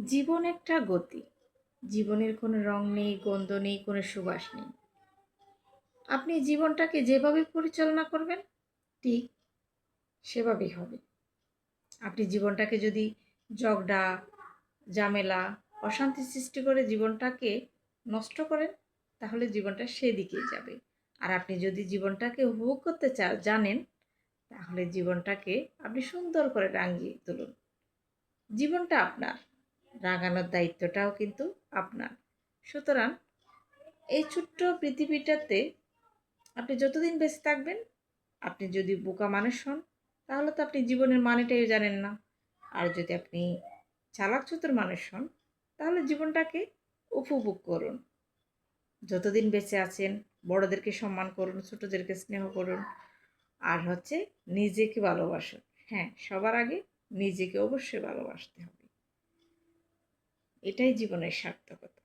জীবন একটা গতি। জীবনের কোনো রং নেই, গন্ধ নেই, কোনো সুবাস নেই। আপনি জীবনটাকে যেভাবে পরিচালনা করবেন, ঠিক সেভাবেই হবে। আপনি জীবনটাকে যদি ঝগড়া, ঝামেলা, অশান্তি সৃষ্টি করে জীবনটাকে নষ্ট করেন, তাহলে জীবনটা সেদিকেই যাবে। আর আপনি যদি জীবনটাকে উপভোগ করতে জানেন, তাহলে জীবনটাকে আপনি সুন্দর করে রাঙিয়ে তুলুন। জীবনটা আপনার, রাঙানোর দায়িত্বটাও কিন্তু আপনার। সুতরাং এই ছোট্ট পৃথিবীটাতে আপনি যতদিন বেঁচে থাকবেন, আপনি যদি বোকা মানুষ হন, তাহলে তো আপনি জীবনের মানেটাই জানেন না। আর যদি আপনি চালাক চতুর মানুষ হন, তাহলে জীবনটাকে উপভোগ করুন। যতদিন বেঁচে আছেন, বড়দেরকে সম্মান করুন, ছোটদেরকে স্নেহ করুন। আর নিজেকে ভালোবাসুন। হ্যাঁ, সবার আগে নিজেকে অবশ্যই ভালোবাসতে হবে। এটাই জীবনের সার্থকতা।